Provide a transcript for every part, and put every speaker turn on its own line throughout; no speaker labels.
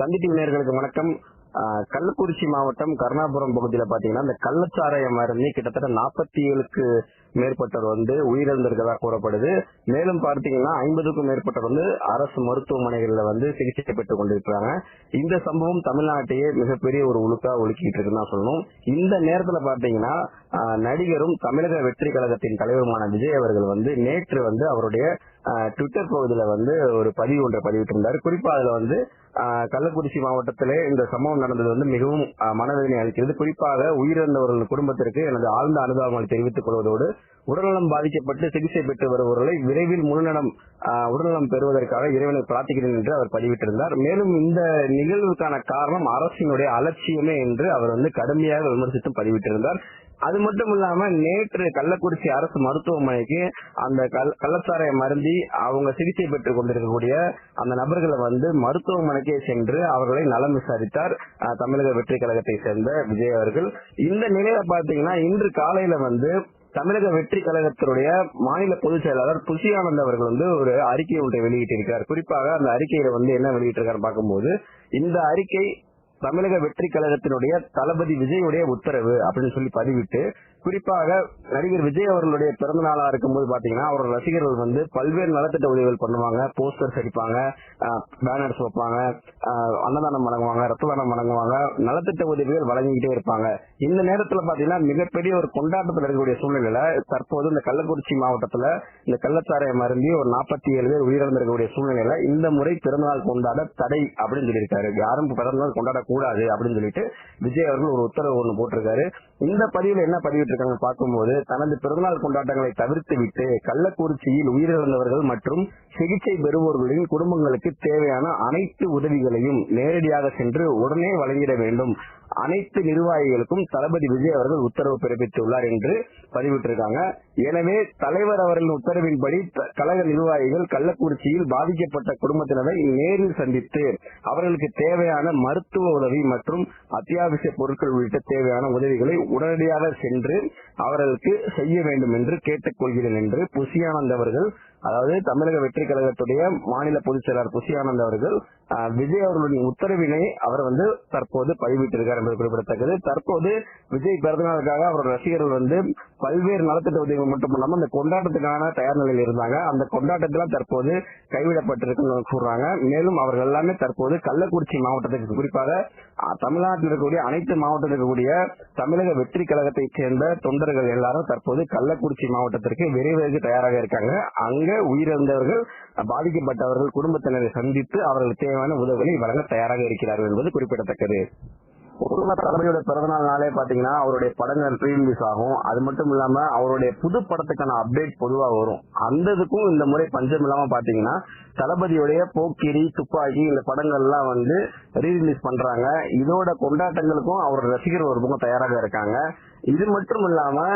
தந்தி TV நேயர்களுக்கு வணக்கம். கள்ளக்குறிச்சி மாவட்டம் கருணாபுரம் பகுதியில பாத்தீங்கன்னா இந்த கள்ளச்சாராயம் அருந்தி கிட்டத்தட்ட 47க்கு மேற்பட்டவர் உயிரிழந்திருக்கதா கூறப்படுது. மேலும் பார்த்தீங்கன்னா 50க்கும் மேற்பட்டவர் அரசு மருத்துவமனைகள்ல சிகிச்சை பெற்றுக் கொண்டிருக்கிறாங்க. இந்த சம்பவம் தமிழ்நாட்டையே மிகப்பெரிய ஒரு உலுக்கா ஒழுக்கிட்டு இருக்குன்னு தான் சொல்லணும். இந்த நேரத்துல பாத்தீங்கன்னா நடிகரும் தமிழக வெற்றி கழகத்தின் தலைவருமான விஜய் அவர்கள் நேற்று அவருடைய ட்விட்டர் பகுதியில ஒரு பதிவு ஒன்றை பதிவிட்டிருந்தார். குறிப்பா அதுல கள்ளக்குறிச்சி மாவட்டத்திலே இந்த சம்பவம் நடந்தது மிகவும் மனவேதனை அளிக்கிறது. குறிப்பாக உயிரிழந்தவர்கள் குடும்பத்திற்கு எனது ஆழ்ந்த அனுதாபங்களை தெரிவித்துக் கொள்வதோடு உடல்நலம் பாதிக்கப்பட்டு சிகிச்சை பெற்று வருபவர்களை விரைவில் உடல்நலம் பெறுவதற்காக இறைவனை பிரார்த்திக்கிறேன் என்று அவர் பதிவிட்டிருந்தார். மேலும் இந்த நிகழ்வுக்கான காரணம் அரசினுடைய அலட்சியமே என்று அவர் கடுமையாக விமர்சித்து பதிவிட்டிருந்தார். அது மட்டும் இல்லாம நேற்று கள்ளக்குறிச்சி அரசு மருத்துவமனைக்கு அந்த கள்ளச்சாராயம் அருந்தி அவங்க சிகிச்சை பெற்றுக் கொண்டிருக்கக்கூடிய அந்த நபர்களை மருத்துவமனைக்கே சென்று அவர்களை நலம் விசாரித்தார் தமிழக வெற்றி கழகத்தை சேர்ந்த விஜய் அவர்கள். இந்த நிலையில பாத்தீங்கன்னா இன்று காலையில தமிழக வெற்றி கழகத்தினுடைய மாநில பொதுச் செயலாளர் புசி ஆனந்த் அவர்கள் ஒரு அறிக்கை ஒன்றை வெளியிட்டிருக்கிறார். குறிப்பாக அந்த அறிக்கையில என்ன வெளியிட்டிருக்காரு பார்க்கும்போது, இந்த அறிக்கை தமிழக வெற்றி கழகத்தினுடைய தளபதி விஜயுடைய உத்தரவு அப்படின்னு சொல்லி பதிவிட்டு, குறிப்பாக நடிகர் விஜய் அவர்களுடைய பிறந்த நாளா இருக்கும்போது பாத்தீங்கன்னா அவரோட ரசிகர்கள் பல்வேறு நலத்திட்ட உதவிகள் பண்ணுவாங்க, போஸ்டர்ஸ் அடிப்பாங்க, பேனர்ஸ் வைப்பாங்க, அன்னதானம் வழங்குவாங்க, ரத்த தானம் வழங்குவாங்க, நலத்திட்ட உதவிகள் வழங்கிக்கிட்டே இருப்பாங்க. இந்த நேரத்துல பாத்தீங்கன்னா மிகப்பெரிய ஒரு கொண்டாட்டத்தில் இருக்கக்கூடிய சூழ்நிலையில தற்போது இந்த கள்ளக்குறிச்சி மாவட்டத்துல இந்த கள்ளச்சாராயம் அருந்தி ஒரு 47 பேர் உயிரிழந்திருக்கக்கூடிய சூழ்நிலையில இந்த முறை பிறந்தநாள் கொண்டாட தடை அப்படின்னு சொல்லியிருக்காரு. யாரும் பிறந்தநாள் கொண்டாடக்கூடாது அப்படின்னு சொல்லிட்டு விஜய் அவர்கள் ஒரு உத்தரவு ஒன்று போட்டிருக்காரு. இந்த பதிவுல என்ன பதிவிட்டிருக்காங்க பார்க்கும்போது, தனது பிறந்தநாள் கொண்டாட்டங்களை தவிர்த்து விட்டு கள்ளக்குறிச்சியில் உயிரிழந்தவர்கள் மற்றும் சிகிச்சை பெறுவோர்களின் குடும்பங்களுக்கு தேவையான அனைத்து உதவிகளையும் நேரடியாக சென்று உடனே வழங்கிட வேண்டும். அனைத்து நிர்வாகிகளுக்கும் தளபதி விஜய் அவர்கள் உத்தரவு பிறப்பித்துள்ளார் என்று பதிவிட்டிருக்காங்க. எனவே தலைவர் அவர்களின் உத்தரவின்படி கழக நிர்வாகிகள் கள்ளக்குறிச்சியில் பாதிக்கப்பட்ட குடும்பத்தினரை நேரில் சந்தித்து அவர்களுக்கு தேவையான மருத்துவ உதவி மற்றும் அத்தியாவசிய பொருட்கள் உள்ளிட்ட தேவையான உதவிகளை உடனடியாக சென்று அவர்களுக்கு செய்ய வேண்டும் என்று கேட்டுக்கொள்கிறேன் என்று புசி ஆனந்த் அவர்கள், அதாவது தமிழக வெற்றி கழகத்துடைய மாநில பொதுச் செயலாளர் புசி ஆனந்த் அவர்கள் விஜய் அவர்களின் உத்தரவினை அவர் தற்போது பதிவிட்டிருக்கார் என்பது குறிப்பிடத்தக்கது. தற்போது விஜய் பிறந்தநாளுக்காக அவர் ரசிகர்கள் பல்வேறு நலத்திட்ட உதவிகள் மட்டுமல்லாமல் அந்த கொண்டாட்டத்துக்கான தயார் நிலையில் இருந்தாங்க. அந்த கொண்டாட்டத்தில் தற்போது கைவிடப்பட்டிருக்குன்னு சொல்றாங்க. மேலும் அவர்கள் எல்லாமே தற்போது கள்ளக்குறிச்சி மாவட்டத்திற்கு, குறிப்பாக தமிழ்நாட்டில் இருக்கக்கூடிய அனைத்து மாவட்டத்தில் இருக்கக்கூடிய தமிழக வெற்றி கழகத்தை சேர்ந்த தொண்டர்கள் எல்லாரும் தற்போது கள்ளக்குறிச்சி மாவட்டத்திற்கு விரைவாக தயாராக இருக்காங்க. அங்க உயிரிழந்தவர்கள் பாதிக்கப்பட்டவர்கள் குடும்பத்தினரை சந்தித்து அவர்களுக்கு தேவையான உதவிகளை வழங்க தயாராக இருக்கிறார்கள் என்பது குறிப்பிடத்தக்கது. தளபதியோட பிறந்தநாள் நாளே பாத்தீங்கன்னா அவருடைய படங்கள் ரிலீஸ் ஆகும். அது மட்டும் இல்லாம அவருடைய புது படத்துக்கான அப்டேட் பொதுவா வரும். அந்த இதுக்கும் இந்த முறை பஞ்சம் இல்லாம பாத்தீங்கன்னா தளபதியுடைய போக்கிரி, துப்பாக்கி இந்த படங்கள் எல்லாம் ரீரிலீஸ் பண்றாங்க. இதோட கொண்டாட்டங்களுக்கும் அவரோட ரசிகர் ஒரு பக்கம் தயாராக இருக்காங்க. இது மட்டும் இல்லாம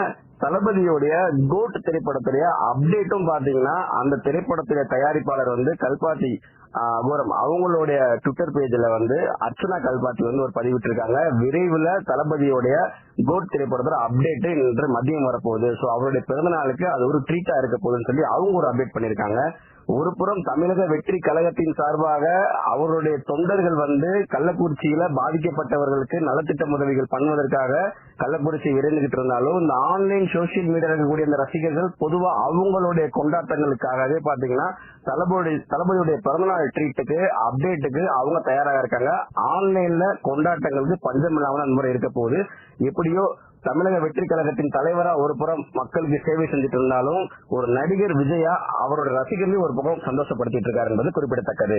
தளபதியோடைய கோட் திரைப்படத்துடைய அப்டேட்டும் பாத்தீங்கன்னா அந்த திரைப்படத்துடைய தயாரிப்பாளர் கல்பாத்தி அகோரம் அவங்களுடைய ட்விட்டர் பேஜ்ல அர்ச்சனா கல்பாத்தி ஒரு பதிவிட்டிருக்காங்க. விரைவில் தளபதியோடைய கோட் திரைப்படத்தோட அப்டேட் இன்று மதியம் வரப்போகுது. சோ அவருடைய பிறந்த நாளுக்கு அது ஒரு ட்ரீட்டா இருக்க போகுதுன்னு சொல்லி அவங்க ஒரு அப்டேட் பண்ணிருக்காங்க. ஒரு புறம் தமிழக வெற்றி கழகத்தின் சார்பாக அவருடைய தொண்டர்கள் கள்ளக்குறிச்சியில பாதிக்கப்பட்டவர்களுக்கு நலத்திட்ட உதவிகள் பண்ணுவதற்காக கள்ளக்குறிச்சி விரைந்துகிட்டு இருந்தாலும் இந்த ஆன்லைன் சோசியல் மீடியா இருக்கக்கூடிய இந்த ரசிகர்கள் பொதுவா அவங்களுடைய கொண்டாட்டங்களுக்காகவே பாத்தீங்கன்னா தளபதியுடைய பிறந்தநாள் ட்ரீட்டுக்கு அப்டேட்டுக்கு அவங்க தயாராக இருக்காங்க. ஆன்லைன்ல கொண்டாட்டங்களுக்கு பஞ்சம் இல்லாமல் நன்முறை இருக்க போகுது. எப்படியோ தமிழக வெற்றி கழகத்தின் தலைவரா ஒரு புறம் மக்களுக்கு சேவை செஞ்சுட்டு இருந்தாலும் ஒரு நடிகர் விஜயா அவரோட ரசிகர்களையும் ஒரு பக்கம் சந்தோஷப்படுத்திட்டு இருக்காரு என்பது குறிப்பிடத்தக்கது.